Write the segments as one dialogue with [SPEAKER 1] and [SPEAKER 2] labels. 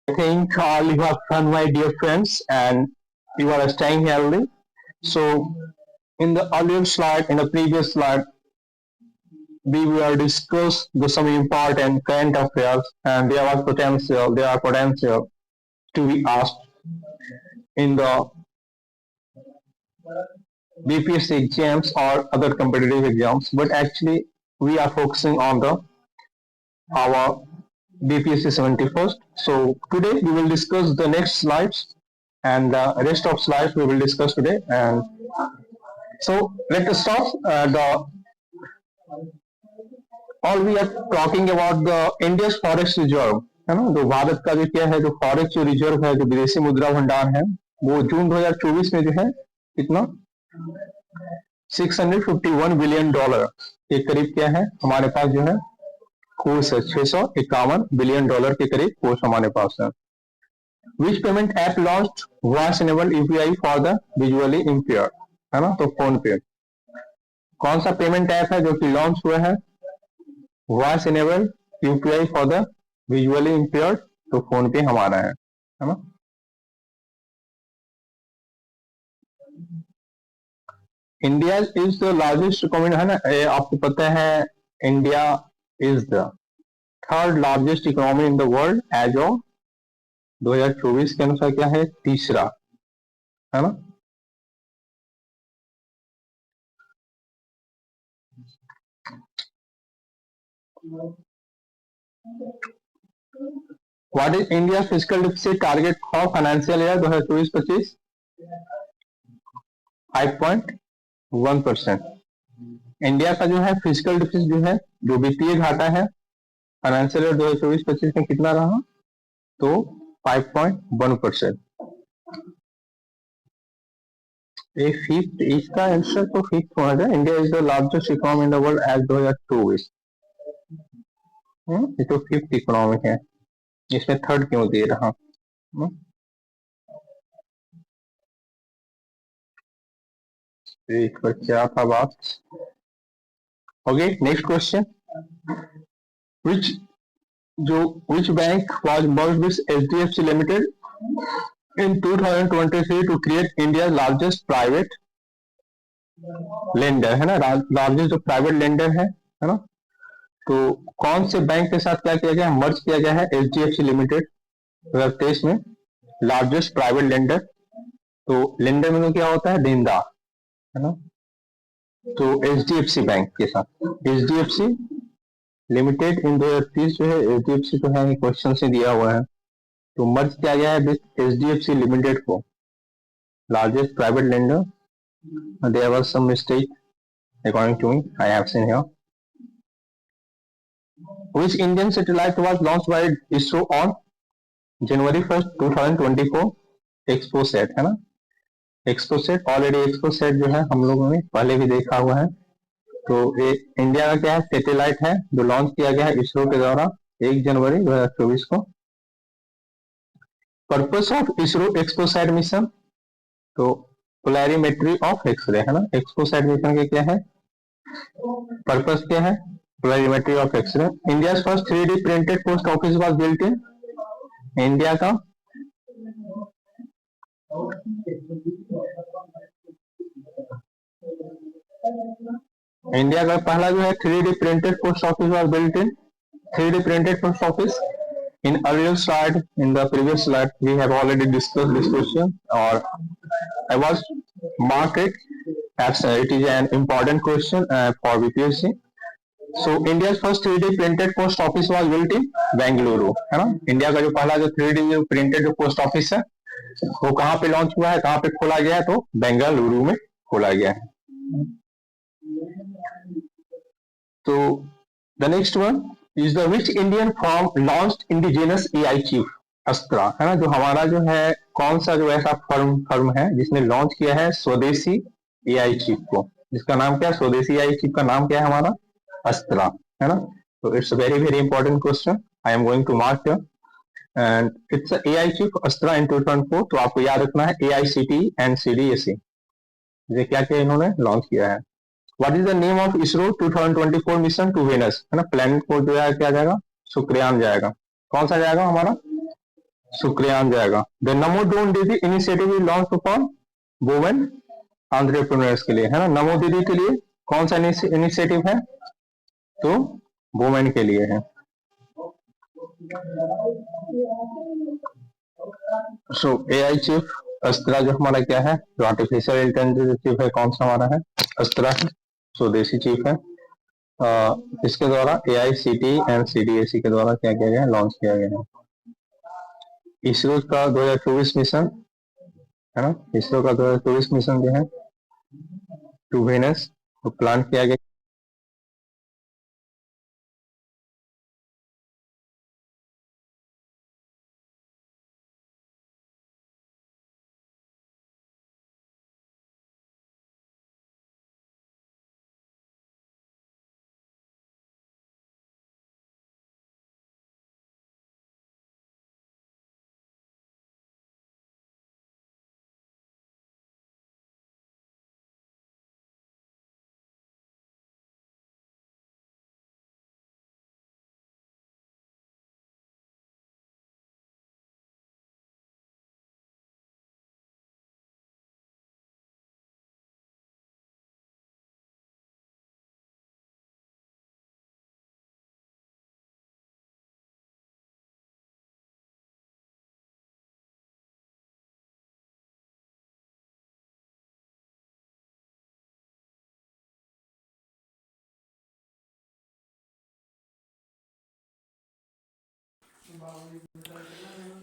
[SPEAKER 1] I think all you have fun, my dear friends, and you are staying healthy. So, in the earlier slide, in the previous slide, we will discuss some important current affairs, and there are potential to be asked in the BPSC exams or other competitive exams. But actually, we are focusing on the our BPSC 71st. So today we will discuss the next slides and the rest of slides we will discuss today. And so let us start. The all we are talking about the India's forest reserve है ना, जो भारत का जो क्या है, जो forest जो reserve है, जो विदेशी मुद्रा भंडार है, वो जून 2024 में जो है कितना 651 बिलियन डॉलर के करीब क्या है हमारे पास जो है कोष है, 651 बिलियन डॉलर के करीब कोष हमारे पास है. विच payment app launch voice enabled UPI for the visually impaired, है ना, तो फोन पे कौन सा पेमेंट ऐप है जो कि लॉन्च हुआ है voice enabled UPI for the visually impaired, तो फोन पे हमारा है ना. India is the largest economy है ना, आपको पता है India is the third largest economy in the world as of 2024 के अनुसार क्या है तीसरा, है ना. What is India fiscal deficit target for financial year 2024-25? 5.1%. India का जो है फिजिकल डिफिसिट जो है, जो वित्तीय घाटा है फाइनेंशियल ईयर 2024-25 में कितना रहा, तो 5.1%. फिफ्थ इसका आंसर तो फिफ्थ होना चाहिए. India is the largest economy in the world as 2024. ये तो फिफ्थ इकोनॉमी है, इसमें थर्ड क्यों दे रहा. पर क्या था बात. Okay, next question. Which bank was merged with HDFC limited in 2023 to create India largest private lender, है ना, लार्जेस्ट जो प्राइवेट लेंडर है ना. तो कौन से बैंक के साथ क्या किया गया, मर्ज किया गया है एचडीएफसी लिमिटेड 2023 में लार्जेस्ट प्राइवेट लेंडर. तो लेंडर में तो क्या होता है देनदार, है ना. तो एचडीएफसी बैंक के साथ एचडीएफसी लिमिटेड इन 2030 जो है एचडीएफसी तो है क्वेश्चन से दिया हुआ है, तो मर्ज किया गया है विद एचडीएफसी लिमिटेड को largest private lender. There was some mistake according to me, I have seen here. Which Indian satellite was launched by ISRO on January 1st 2024? XPoSat, है ना. एक्सपोसैट ऑलरेडी एक्सपोसैट जो है हम लोगों ने पहले भी देखा हुआ है. तो ये इंडिया का क्या है सैटेलाइट है जो लॉन्च किया गया है इसरो के द्वारा 1 जनवरी 2024 को. Purpose of ISRO XPoSat mission, तो पोलैरिमेट्री ऑफ एक्सरे, है ना. एक्सपोसैट मिशन के क्या है पर्पस, क्या है polarimetry of x ray. India first 3D printed post office was built in, India का पहला जो है 3D printed post office was built in 3D printed post office. In earlier slide, in the previous slide, we have already discussed this question, or I was marked it as it is an important question for BPSC. So India's first 3D printed post office was built in Bengaluru, है ना. India का जो पहला जो 3D जो printed जो post office है वो कहाँ पे लॉन्च हुआ है, कहाँ पे खोला गया है, तो बेंगलुरु में खोला गया है. तो the next one is the which Indian firm launched indigenous AI chip अस्त्रा, है ना. जो हमारा जो है कौन सा जो ऐसा फर्म है जिसने लॉन्च किया है स्वदेशी एआई चिप को, जिसका नाम क्या है स्वदेशी एआई चिप का नाम क्या है हमारा अस्त्रा, है ना. तो it's very very important question, I am going to mark here. And it's AI chip Astra in 2004. तो आपको याद रखना है एआईसीटी एंड सीडीएसई, ये क्या क्या इन्होंने लॉन्च किया है. What is the name of ISRO 2024 mission to Venus, है ना. प्लेनेट को जो है क्या जाएगा शुक्रियान जाएगा. कौन सा जाएगा हमारा शुक्रियान जाएगा। द नमो ड्रोन दीदी initiative is launch upon women entrepreneurs के लिए, है ना। नमो दीदी के लिए कौन सा इनिशिएटिव है? तो वुमेन के लिए है। सो एआई चीफ अस्त्रा जो हमारा क्या है, जो आर्टिफिशियल इंटेलिजेंस चीफ है, कौन सा हमारा है? अस्त्रा है। स्वदेशी चीफ है। इसके द्वारा एआईसीटी एंड सीडीएसई के द्वारा क्या किया गया है? लॉन्च किया गया है। इसरो का 2024 मिशन, है ना। इसरो का 2024 मिशन जो है टू वेनस, तो प्लान किया गया।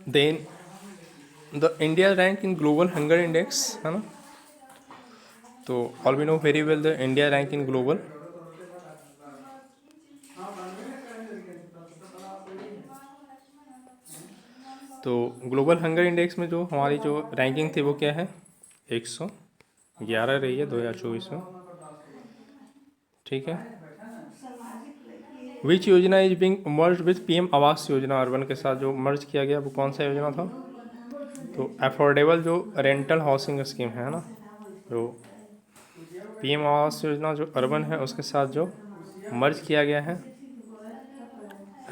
[SPEAKER 2] Then the India rank in global hunger index, है ना। तो all we know very well the India rank in global. तो ग्लोबल हंगर इंडेक्स में जो हमारी जो रैंकिंग थी वो क्या है? 111 रही है 2024 में, ठीक है। विच योजना is being merge with PM Awas Yojana urban के साथ जो मर्ज किया गया वो कौन सा योजना था? तो अफोर्डेबल जो रेंटल हाउसिंग स्कीम है ना, जो पीएम आवास योजना जो अर्बन है उसके साथ जो मर्ज किया गया है,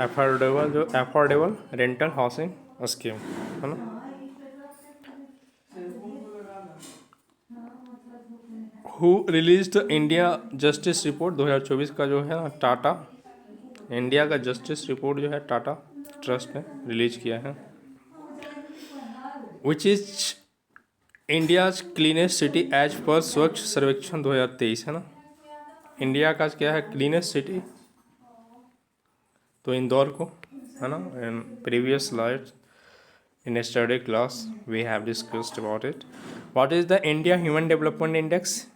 [SPEAKER 2] अफोर्डेबल रेंटल हाउसिंग स्कीम, है ना। Who release the India justice report 2024 का जो है ना, टाटा इंडिया का जस्टिस रिपोर्ट जो है टाटा ट्रस्ट ने रिलीज किया है। Which is India's cleanest city as per Swachh सर्वेक्षण 2023, है ना। इंडिया का क्या है क्लीनेस्ट सिटी? तो इंदौर को, है ना। In previous slide in study class we have discussed about it. What is the India human development index?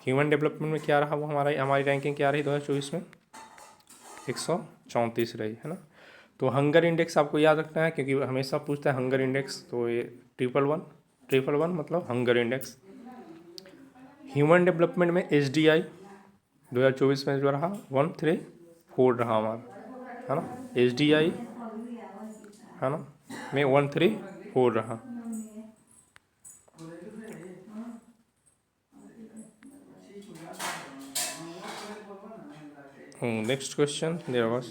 [SPEAKER 2] Human development में क्या रहा वो हमारी रैंकिंग क्या रही 2024 में? 134 रही, है ना। तो हंगर इंडेक्स आपको याद रखना है क्योंकि हमेशा पूछता है हंगर इंडेक्स, तो ये 111 मतलब हंगर इंडेक्स। ह्यूमन डेवलपमेंट में HDI 2024 में जो रहा 134 रहा हमारा, है ना। HDI, है ना, में 134 रहा। Next question there was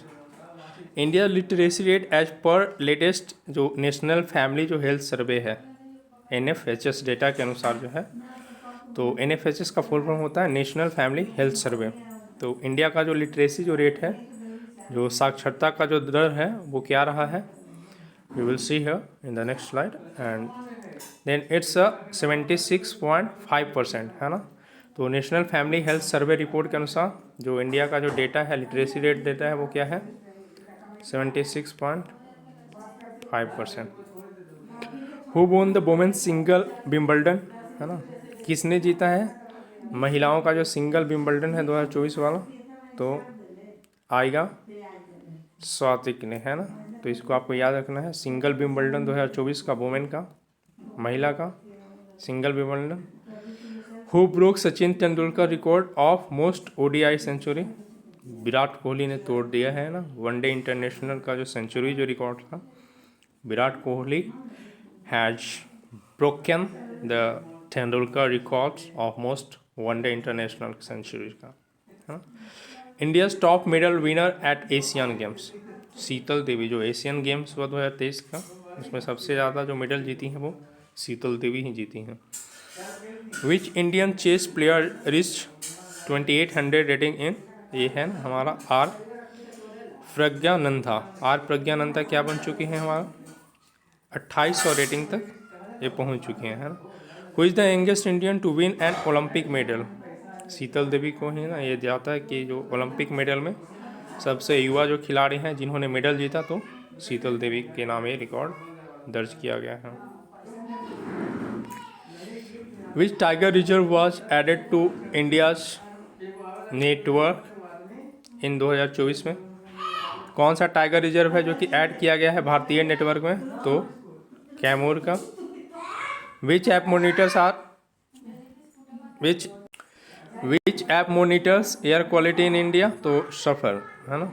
[SPEAKER 2] India literacy rate as per latest जो नेशनल फैमिली जो हेल्थ सर्वे है NFHS डेटा के अनुसार जो है, तो NFHS का फुल फॉर्म होता है नेशनल फैमिली हेल्थ सर्वे। तो इंडिया का जो लिटरेसी जो रेट है, जो साक्षरता का जो दर है वो क्या रहा है? We will see here in the next slide and then it's 76.5%, है ना। तो national family health survey report के अनुसार जो इंडिया का जो डेटा है लिटरेसी रेट देता है वो क्या है? 76.5%। Who bone the women single Wimbledon, है ना। किसने जीता है महिलाओं का जो सिंगल विंबलडन है 2024 वाला? तो आएगा स्वातिक ने, है ना। तो इसको आपको याद रखना है, सिंगल विंबलडन 2024 का वोमेन का, महिला का single Wimbledon. Who broke Sachin Tendulkar record of most ODI century? Virat Kohli ने तोड़ दिया है ना वनडे इंटरनेशनल का जो सेंचुरी जो रिकॉर्ड था, Virat Kohli has broken the Tendulkar records of most one day international century का। India top medal winner at Asian Games, Sheetal Devi जो एशियन गेम्स हुआ 2023 का, उसमें सबसे ज़्यादा जो मेडल जीती हैं वो शीतल देवी ही जीती हैं। Which Indian chess player reach 2800 rating in, ये है ना हमारा आर प्रज्ञानंदा। आर प्रज्ञानंदा क्या बन चुकी हैं हमारा 2800 रेटिंग तक ये पहुंच चुके हैं, है ना। Who is the youngest Indian to win an Olympic medal, Sheetal Devi को ही ना ये जाता है कि जो ओलंपिक मेडल में सबसे युवा जो खिलाड़ी हैं जिन्होंने मेडल जीता, तो शीतल देवी के नाम ये रिकॉर्ड दर्ज किया गया है। Which tiger reserve was added to India's network in 2024 में, कौन सा टाइगर रिजर्व है जो कि ऐड किया गया है भारतीय नेटवर्क में, तो कैमूर का। Which app monitors are which app monitors air quality in India, तो सफर, है ना।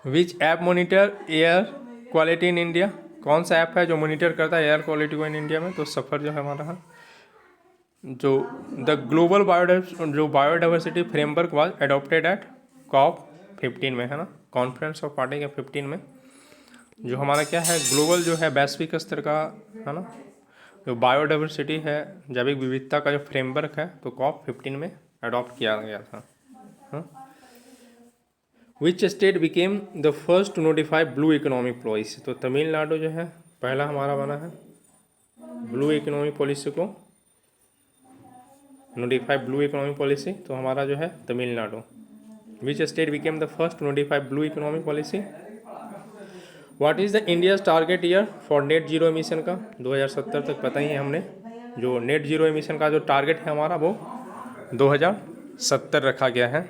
[SPEAKER 2] Which app monitor air quality in India, कौन सा ऐप है जो मॉनिटर करता है एयर क्वालिटी को इन इंडिया में, तो सफर जो है हमारा है। जो the global biodiversity framework was adopted at COP15 में, है ना, कॉन्फ्रेंस ऑफ पार्टी के 15 में, जो हमारा क्या है ग्लोबल जो है वैश्विक स्तर का, है ना, जो बायोडाइवर्सिटी है जैविक विविधता का जो फ्रेमवर्क है, तो COP15 में अडॉप्ट किया गया था। Which state became the first to notify blue economic policy, तो तमिलनाडु जो है पहला हमारा बना है ब्लू इकोनॉमिक पॉलिसी को नोटिफाई ब्लू इकोनॉमिक पॉलिसी, तो हमारा जो है Tamil Nadu. Which state became the first to notify blue economic policy. What is the India target year for net zero emission का, 2070 तक पता ही है हमने, जो नेट जीरो एमिशन का जो टारगेट है हमारा वो 2070 रखा गया है।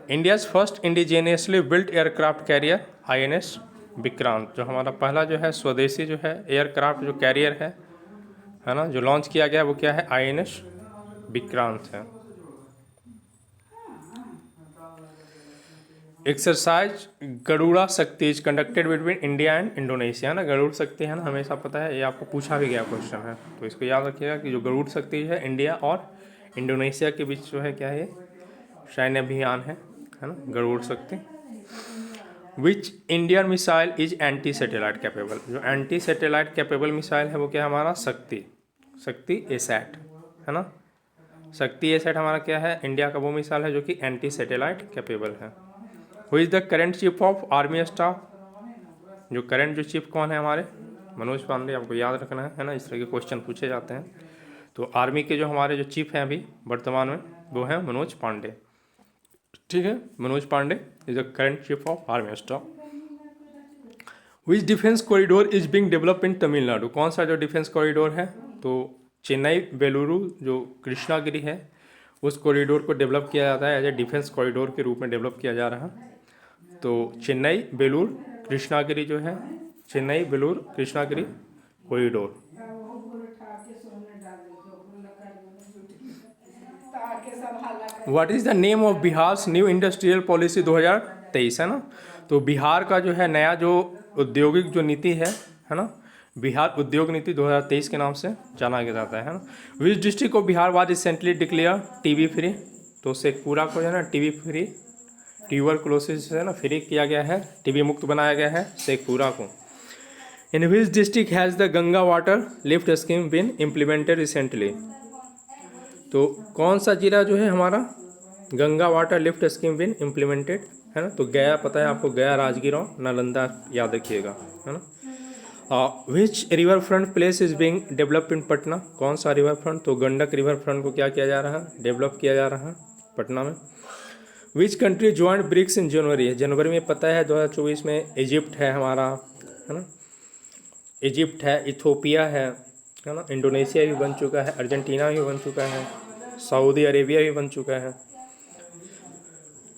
[SPEAKER 2] India's first indigenously built aircraft carrier INS Vikrant, जो हमारा पहला जो है स्वदेशी जो है एयरक्राफ्ट जो कैरियर है ना, जो लॉन्च किया गया वो क्या है INS विक्रांत है। एक्सरसाइज गरुड़ा शक्ति is conducted between India and Indonesia, ना गरुड़ शक्ति है ना, हमेशा पता है, ये आपको पूछा भी गया क्वेश्चन है, तो इसको याद रखिएगा कि जो गरुड़ शक्ति है इंडिया और इंडोनेशिया के बीच जो है क्या है सैन्य अभियान है ना, गरुड़ शक्ति। Which Indian missile is anti satellite capable, जो एंटी सैटेलाइट कैपेबल मिसाइल है वो क्या हमारा शक्ति एसैट, है ना। शक्ति एसैट हमारा क्या है इंडिया का वो मिसाइल है जो कि एंटी सैटेलाइट कैपेबल है। Who is the current chief of army staff, जो करंट जो चीफ कौन है हमारे मनोज पांडे, आपको याद रखना है ना, इस तरह के क्वेश्चन पूछे जाते हैं। तो आर्मी के जो हमारे जो चीफ हैं अभी वर्तमान में वो हैं मनोज पांडे, ठीक है, Manoj Pande is the current chief of army staff. Which defence corridor is being develop in Tamil Nadu, कौन सा जो डिफेंस कॉरिडोर है, तो चेन्नई बेलुरु जो कृष्णागिरी है उस कॉरिडोर को डेवलप किया जाता है एज ए डिफेंस कॉरिडोर के रूप में डेवलप किया जा रहा है। तो चेन्नई बेलूर कृष्णागिरी जो है Chennai Belur Krishnagiri corridor. What is the name of Bihar new industrial policy 2023, है ना, तो बिहार का जो है नया जो औद्योगिक जो नीति है ना, बिहार उद्योग नीति 2023 के नाम से जाना जाता है ना। Which district of Bihar was recently declare TB free, तो शेखपुरा को जो है ना TB फ्री ट्यूबरकुलोसिस है ना फ्री किया गया है, TB मुक्त बनाया गया है शेखपुरा को। In which district has the Ganga water lift scheme been implemented recently, तो कौन सा जिला जो है हमारा Ganga water lift scheme been implemented, है ना, तो गया पता है आपको, गया राजगीर और नालंदा याद रखिएगा, है ना। Which river front place is being develop इन पटना, कौन सा रिवर फ्रंट, तो गंडक रिवर फ्रंट को क्या किया जा रहा है डेवलप किया जा रहा है पटना में। Which country joined BRICS in जनवरी में पता है 2024 में इजिप्ट है हमारा, है ना, इजिप्ट है, इथोपिया है ना, इंडोनेशिया भी बन चुका है, अर्जेंटीना भी बन चुका है, सऊदी अरेबिया भी बन चुका है।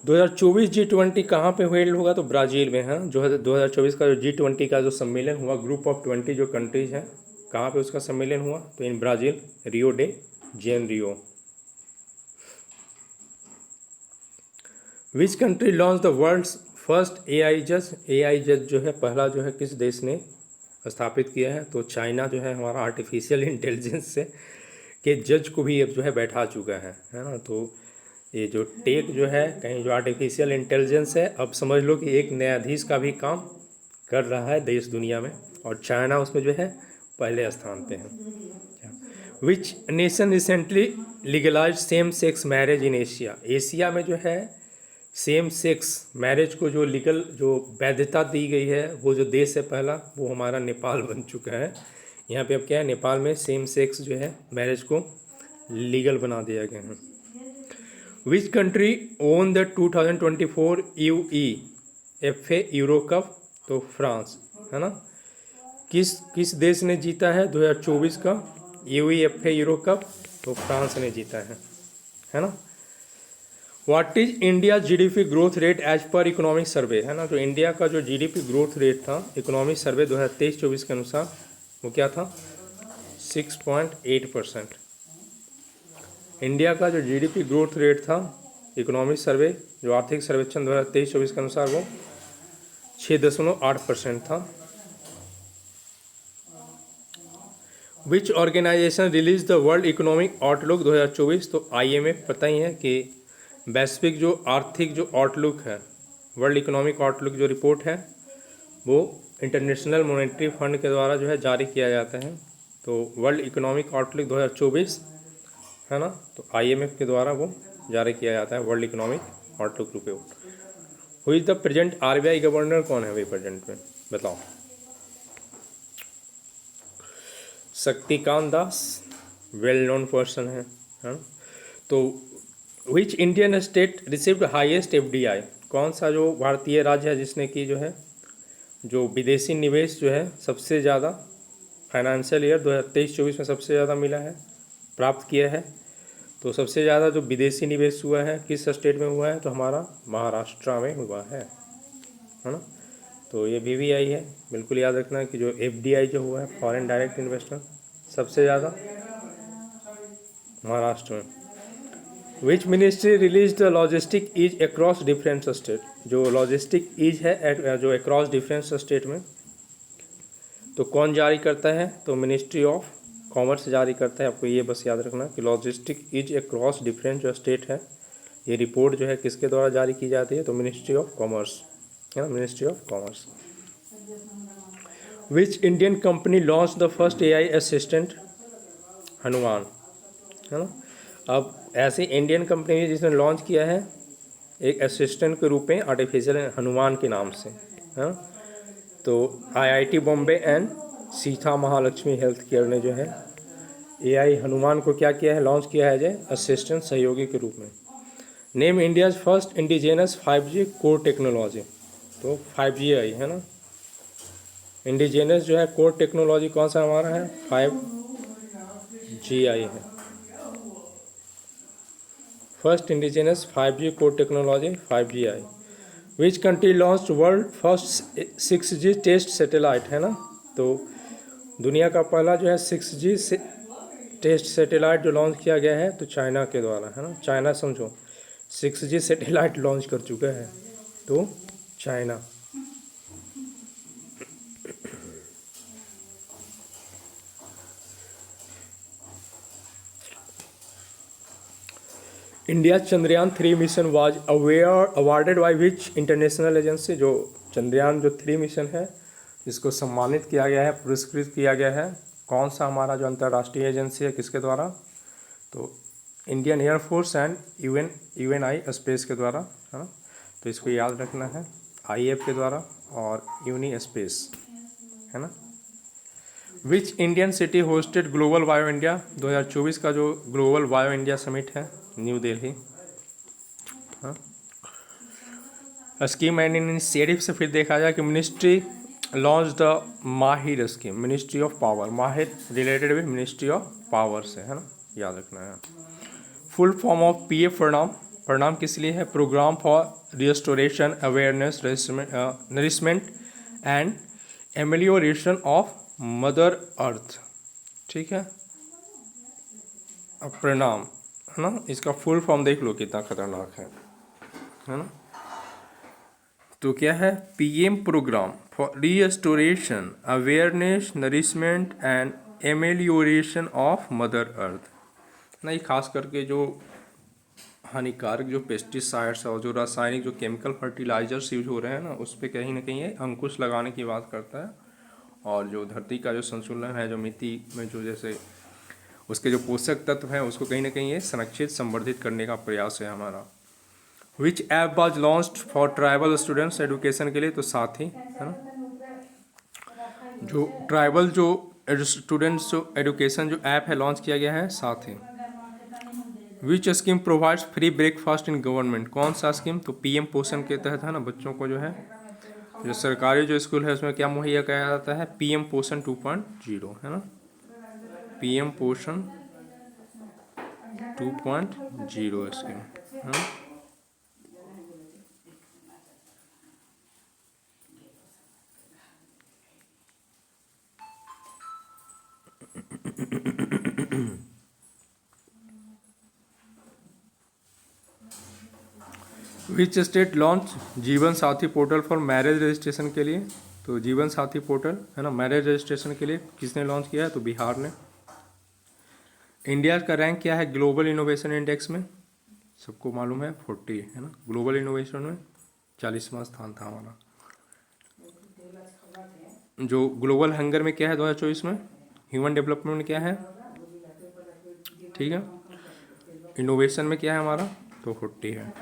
[SPEAKER 2] 2024 G20 कहाँ पे हेल्ड होगा, तो ब्राज़ील में है। जो है 2024 का जो G20 का जो सम्मेलन हुआ, ग्रुप ऑफ 20 जो कंट्रीज हैं, कहाँ पे उसका सम्मेलन हुआ, तो in Brazil Rio de Janeiro. Which country launch the world's first AI जज जो है पहला जो है किस देश ने स्थापित किया है, तो चाइना जो है हमारा आर्टिफिशियल इंटेलिजेंस से के जज को भी अब जो है बैठा चुका है ना। तो ये जो टेक जो है, कहीं जो आर्टिफिशियल इंटेलिजेंस है, अब समझ लो कि एक न्यायाधीश का भी काम कर रहा है देश दुनिया में, और चाइना उसमें जो है पहले स्थान पे है। Which nation recently legalise same sex marriage in Asia? Asia में जो है सेम सेक्स मैरिज को जो लीगल जो वैधता दी गई है, वो जो देश है पहला, वो हमारा नेपाल बन चुका है। यहाँ पे अब क्या है, नेपाल में सेम सेक्स जो है मैरिज को लीगल बना दिया गया है। Which country own the 2024 UEFA Euro cup? तो फ्रांस, है ना। किस देश ने जीता है 2024 का UEFA यूरो कप? तो फ्रांस ने जीता है ना। What is India GDP growth rate as per economic survey? है ना, तो इंडिया का जो GDP ग्रोथ रेट था इकोनॉमिक सर्वे 2023-24 के अनुसार वो क्या था? 6.8%। इंडिया का जो GDP ग्रोथ रेट था इकोनॉमिक सर्वे, जो आर्थिक सर्वेक्षण 2023-24 के अनुसार, वो 6.8% था। Which organization release the world economic outlook 2024? तो IMF, पता ही है कि वैश्विक जो आर्थिक जो आउटलुक है, वर्ल्ड इकोनॉमिक आउटलुक जो रिपोर्ट है, वो इंटरनेशनल मॉनेटरी फंड के द्वारा जो है जारी किया जाता है। तो वर्ल्ड इकोनॉमिक आउटलुक 2024, है ना, तो IMF के द्वारा वो जारी किया जाता है, world economic outlook report. Who is the present RBI governor? कौन है अभी प्रेजेंट में, बताओ? Shaktikanta Das, well known person है ना। तो which Indian state received highest FDI? कौन सा जो भारतीय राज्य है जिसने की जो है जो विदेशी निवेश जो है सबसे ज़्यादा फाइनेंशियल ईयर 2023-24 में सबसे ज़्यादा मिला है, प्राप्त किया है? तो सबसे ज़्यादा जो विदेशी निवेश हुआ है किस स्टेट में हुआ है? तो हमारा महाराष्ट्र में हुआ है ना। तो ये BVI है, बिल्कुल याद रखना कि जो FDI जो हुआ है, फॉरेन डायरेक्ट इन्वेस्टमेंट, सबसे ज़्यादा महाराष्ट्र में। Which ministry release the logistic ease across different state? जो लॉजिस्टिक ईज है जो अक्रॉस डिफरेंट स्टेट में, तो कौन जारी करता है? तो मिनिस्ट्री ऑफ कॉमर्स जारी करता है। आपको ये बस याद रखना कि लॉजिस्टिक ईज अक्रॉस डिफरेंट जो स्टेट है, ये रिपोर्ट जो है किसके द्वारा जारी की जाती है? तो मिनिस्ट्री ऑफ कॉमर्स, है ना, ministry of commerce. Which Indian company launch the first AI assistant? Hanuman, है ना। अब ऐसी इंडियन कंपनी है जिसने लॉन्च किया है एक असिस्टेंट के रूप में आर्टिफिशियल हनुमान के नाम से, है ना। तो IIT Bombay and Sita Mahalakshmi health care ने जो है AI हनुमान को क्या किया है? लॉन्च किया है एज असिस्टेंट सहयोगी के रूप में। Name India's first indigenous 5G core technology? तो 5G आई, है ना। इंडिजिनस जो है कोर टेक्नोलॉजी कौन सा हमारा है? 5G आई है। First indigenous 5G core technology 5G आई। Which country launch world first 6G test satellite? है ना, तो दुनिया का पहला जो है 6G टेस्ट सैटेलाइट जो लॉन्च किया गया है, तो चाइना के द्वारा, है ना। चाइना समझो 6G सैटेलाइट लॉन्च कर चुका है, तो China. India Chandrayaan 3 mission was awarded by which international agency? जो चंद्रयान जो 3 मिशन है इसको सम्मानित किया गया है, पुरस्कृत किया गया है, कौन सा हमारा जो अंतर्राष्ट्रीय एजेंसी है, किसके द्वारा? तो Indian air force and UNI space के द्वारा, है ना। तो इसको याद रखना है, IAF के द्वारा और यूनी स्पेस, है ना। Which Indian city hosted global bio India? 2024 का जो ग्लोबल बायो इंडिया समिट है, new Delhi. Scheme and initiative से फिर देखा जाए कि मिनिस्ट्री लॉन्च द माहिर स्कीम, मिनिस्ट्री ऑफ पावर, माहिर रिलेटेड भी मिनिस्ट्री ऑफ पावर से, है ना, याद रखना है। फुल फॉर्म ऑफ PF प्रणाम, प्रणाम किस लिए है? Programme for restoration awareness nourishment and amelioration of mother earth, ठीक है। अब प्रणाम, है ना, इसका फुल फॉर्म देख लो कितना खतरनाक है ना। तो क्या है? PM programme for restoration awareness nourishment and amelioration of mother earth ना। ये खास करके जो हानिकारक जो पेस्टिसाइड्स और जो रासायनिक जो केमिकल फर्टिलाइजर्स यूज हो रहे हैं ना, उस पर कहीं ना कहीं ये अंकुश लगाने की बात करता है। और जो धरती का जो संतुलन है, जो मिट्टी में जो जैसे उसके जो पोषक तत्व हैं, उसको कहीं ना कहीं ये संरक्षित संवर्धित करने का प्रयास है हमारा। विच app was launched for tribal students education के लिए, तो साथ ही है ना, जो ट्राइबल जो स्टूडेंट्स जो एडुकेशन जो ऐप है लॉन्च किया गया है साथ ही। Which scheme provides free breakfast in government, कौन सा स्कीम, तो पीएम पोषण के तहत है ना, बच्चों को जो है जो सरकारी जो स्कूल है उसमें क्या मुहैया कराया जाता है, पीएम पोषण 2.0 है ना, पीएम पोषण 2.0 स्कीम है ना। विच स्टेट लॉन्च जीवन साथी पोर्टल फॉर मैरिज रजिस्ट्रेशन के लिए, तो जीवन साथी पोर्टल है ना मैरिज रजिस्ट्रेशन के लिए किसने लॉन्च किया है, तो बिहार ने। इंडिया का रैंक क्या है ग्लोबल इनोवेशन इंडेक्स में, सबको मालूम है 40 है ना, ग्लोबल इनोवेशन में 40वां स्थान था हमारा। जो ग्लोबल हंगर में क्या है 2024 में, ह्यूमन डेवलपमेंट में क्या है, ठीक है, इनोवेशन में क्या है हमारा, तो 40 है।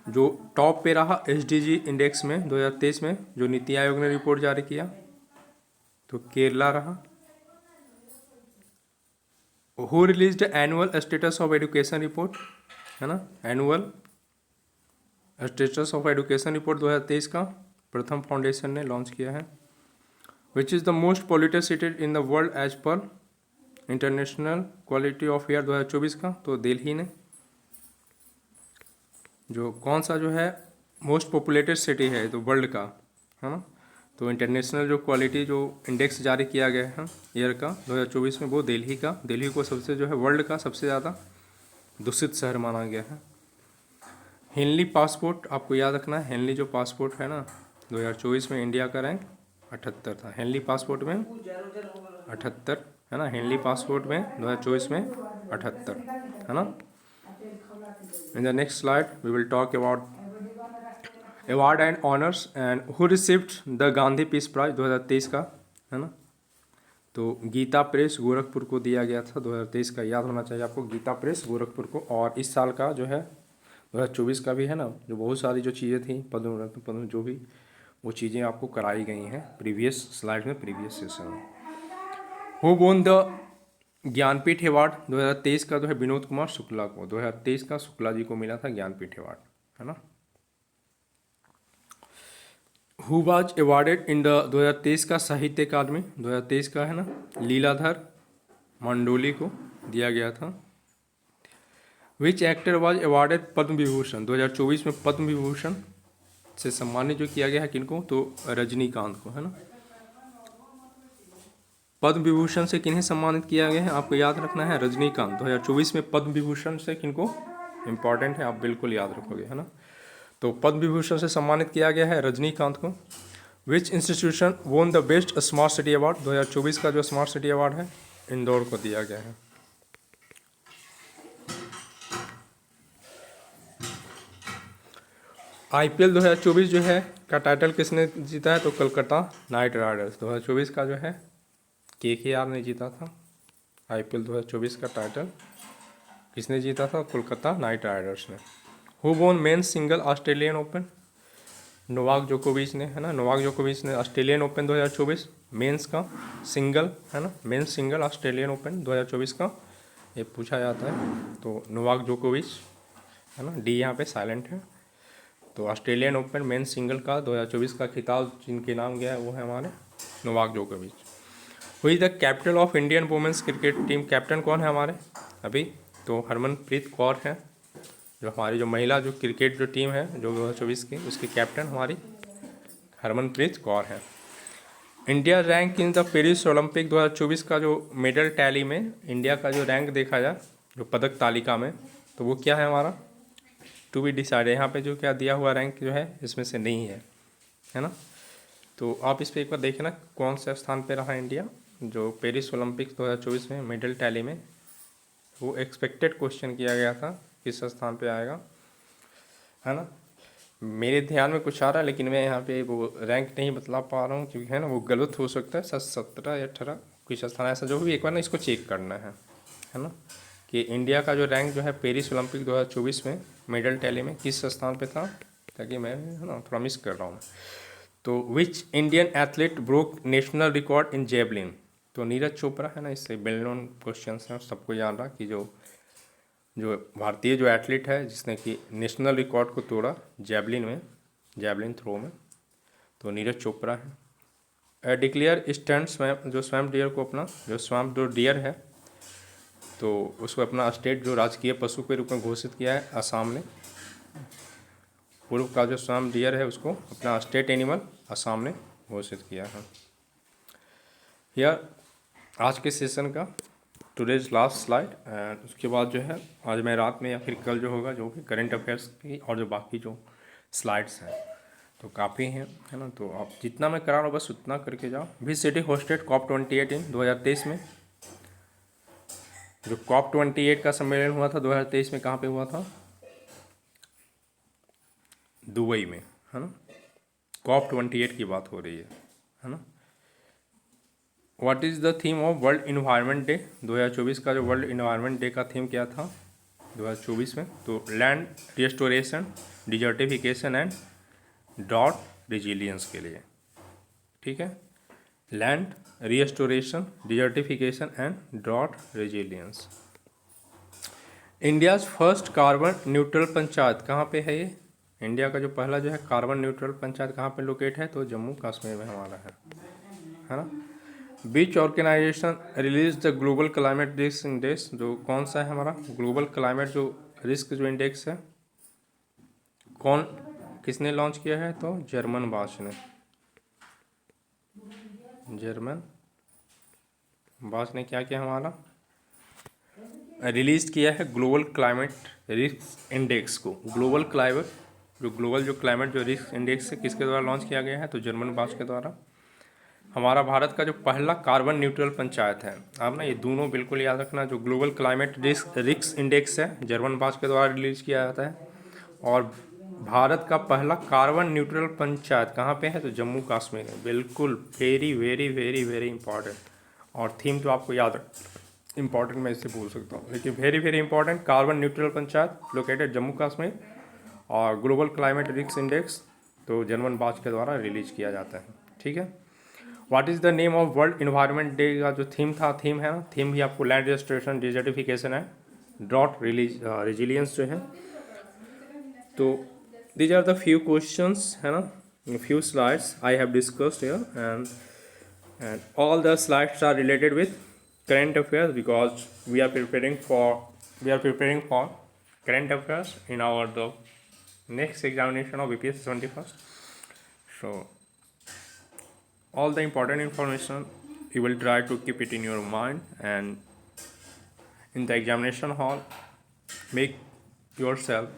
[SPEAKER 2] जो टॉप पे रहा एसडीजी इंडेक्स में 2023 में, जो नीति आयोग ने रिपोर्ट जारी किया, तो केरला रहा। Who released annual status of education report, है ना, annual status of education report 2023 का प्रथम फाउंडेशन ने लॉन्च किया है। Which is the most polluted city in the world as per international quality of air 2024 का, तो दिल्ली ने। जो कौन सा जो है मोस्ट पॉपुलेटेड सिटी है तो वर्ल्ड का, है ना, तो इंटरनेशनल जो क्वालिटी जो इंडेक्स जारी किया गया है एयर का 2024 में, वो दिल्ली का, दिल्ली को सबसे जो है वर्ल्ड का सबसे ज़्यादा दूषित शहर माना गया है। हेनली पासपोर्ट आपको याद रखना है, हेनली जो पासपोर्ट है ना 2024 में इंडिया का रैंक 78 था, हेनली पासपोर्ट में 78 है ना, हेनली पासपोर्ट में 2024 में 78 है ना। In the next slide, we will talk about award and honors and who received the Gandhi Peace Prize 2023 का, है ना, तो गीता प्रेस गोरखपुर को दिया गया था 2023 का, याद होना चाहिए आपको, गीता प्रेस गोरखपुर को। और इस साल का जो है 2024 का भी है ना, जो बहुत सारी जो चीज़ें थी पद्म रत्न पद्म जो भी वो चीज़ें आपको कराई गई हैं प्रीवियस स्लाइड में, प्रीवियस सेशन में। Who won the Jnanpith award 2023 का, जो है विनोद कुमार शुक्ला को, 2023 का शुक्ला जी को मिला था ज्ञानपीठ अवार्ड, है ना। Who was awarded in the 2023 का साहित्य अकादमी 2023 का, है ना, लीलाधर मंडोली को दिया गया था। Which actor was awarded Padma Vibhushan 2024 में, पद्म विभूषण से सम्मानित जो किया गया है किनको, तो रजनीकांत को, है ना। पद्म विभूषण से किन्हें सम्मानित किया गया है आपको याद रखना है, रजनीकांत। 2024 में पद्म विभूषण से किनको, इंपॉर्टेंट है आप बिल्कुल याद रखोगे, है ना। तो पद्म विभूषण से सम्मानित किया गया है रजनीकांत को। विच institution won the best smart city award 2024 का, जो स्मार्ट सिटी अवार्ड है इंदौर को दिया गया है। आईपीएल 2024 जो है का टाइटल किसने जीता है, तो कोलकाता नाइट राइडर्स 2024 का जो है केकेआर ने जीता था। आईपीएल 2024 का टाइटल किसने जीता था, कोलकाता नाइट राइडर्स ने। हु वोन men's single Australian open, Novak जोकोविच ने, है ना, नोवाक जोकोविच ने ऑस्ट्रेलियन ओपन 2024 मेंस का सिंगल, है ना, मेंस सिंगल ऑस्ट्रेलियन ओपन 2024 का ये पूछा जाता है, तो नोवाक जोकोविच, है ना, डी यहाँ पे साइलेंट है। तो ऑस्ट्रेलियन ओपन मेंस सिंगल का 2024 का खिताब जिनके नाम गया है वो है हमारे नोवाक जोकोविच। Who is the captain of Indian women's cricket team, captain कौन है हमारे अभी, तो हरमनप्रीत कौर है, जो हमारी जो महिला जो क्रिकेट जो टीम है जो 2024 की, उसकी कैप्टन हमारी हरमनप्रीत कौर है। India rank in the Paris Olympic 2024 का जो मेडल टैली में इंडिया का जो रैंक देखा जाए जो पदक तालिका में, तो वो क्या है हमारा, टू बी डिसाइड, यहाँ पे जो क्या दिया हुआ रैंक जो है इसमें से नहीं है ना। तो आप इस पर एक बार देखना कौन से स्थान पे रहा इंडिया जो पेरिस ओलंपिक 2024 में मेडल टैली में वो एक्सपेक्टेड क्वेश्चन किया गया था, किस स्थान पे आएगा, है ना। मेरे ध्यान में कुछ आ रहा है, लेकिन मैं यहाँ पे वो रैंक नहीं बतला पा रहा हूँ, क्योंकि है ना वो गलत हो सकता है। 17 या 18 कुछ स्थान ऐसा जो भी, एक बार ना इसको चेक करना है ना, कि इंडिया का जो रैंक जो है पेरिस ओलंपिक 2024 में मेडल टैली में किस स्थान पे था, ताकि मैं है ना थोड़ा मिस कर रहा हूँ। तो which Indian athlete broke national record in javelin, तो नीरज चोपड़ा है ना, इससे वेल नोन क्वेश्चन हैं, सबको याद रहा कि जो जो भारतीय जो एथलीट है जिसने कि नेशनल रिकॉर्ड को तोड़ा जेवलिन में, जेवलिन थ्रो में, तो नीरज चोपड़ा है। डिक्लेयर स्टैंड स्वैम्प, जो स्वैम्प डियर को अपना, जो स्वैम्प जो डियर है तो उसको अपना स्टेट जो राजकीय पशु के रूप में घोषित किया है असम ने। पूर्व का जो स्वैम्प डियर है उसको अपना स्टेट एनिमल असम ने घोषित किया है। यह आज के सेशन का टुडेज लास्ट स्लाइड, एंड उसके बाद जो है आज मैं रात में या फिर कल जो होगा जो भी करंट अफेयर्स की और जो बाकी जो स्लाइड्स हैं तो काफ़ी हैं, है ना। तो आप जितना मैं करा रहा हूँ बस उतना करके जाओ। भी सिटी होस्टेड COP28 इन 2023 में, जो COP28 का सम्मेलन हुआ था 2023 में, कहाँ पे हुआ था, दुबई में, है ना। COP28 की बात हो रही है ना। What is the theme of world environment day 2024 का, जो वर्ल्ड इन्वायरमेंट डे का थीम क्या था 2024 में, तो land restoration, desertification and drought resilience के लिए, ठीक है। Land restoration, desertification and drought resilience. India's first carbon neutral panchayat कहाँ पे है ये, इंडिया का जो पहला जो है कार्बन न्यूट्रल पंचायत कहाँ पे लोकेट है, तो जम्मू कश्मीर में हमारा है ना। Which organization release the global climate risk index, जो कौन सा है हमारा ग्लोबल क्लाइमेट जो रिस्क जो इंडेक्स है, कौन किसने लॉन्च किया है, तो जर्मन बाश ने, जर्मन बाश ने क्या किया, हमारा रिलीज किया है ग्लोबल क्लाइमेट रिस्क इंडेक्स को। ग्लोबल क्लाइमेट जो क्लाइमेट जो रिस्क इंडेक्स है किसके द्वारा लॉन्च किया गया है, तो जर्मन बाश के द्वारा। हमारा भारत का जो पहला कार्बन न्यूट्रल पंचायत है, आप ना ये दोनों बिल्कुल याद रखना, जो ग्लोबल क्लाइमेट रिस्क इंडेक्स है जर्मन बाश के द्वारा रिलीज किया जाता है, और भारत का पहला कार्बन न्यूट्रल पंचायत कहाँ पे है, तो जम्मू कश्मीर में। बिल्कुल very very very very important, और थीम तो आपको याद रख, इंपॉर्टेंट मैं इससे बोल सकता हूँ, लेकिन very very important, carbon neutral panchayat located Jammu Kashmir, और ग्लोबल क्लाइमेट रिस्क इंडेक्स तो जर्मन बाश के द्वारा रिलीज किया जाता है, ठीक है। What is the name of world environment day का जो थीम था, थीम है ना, थीम भी आपको लैंड रेस्टोरेशन, डिजर्टिफिकेशन है, ड्रॉट रिजिलियंस जो है। तो these are the few questions, है ना, few slides I have discussed here, and all the slides are related with current affairs, because we are preparing for current affairs in our the next examination of BPSC 21st. So all the important information you will try to keep it in your mind, and in the examination hall make yourself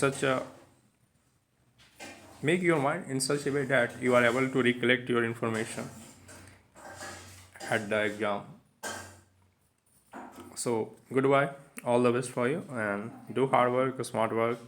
[SPEAKER 2] such a make your mind in such a way that you are able to recollect your information at the exam. So goodbye, all the best for you, and do hard work, smart work,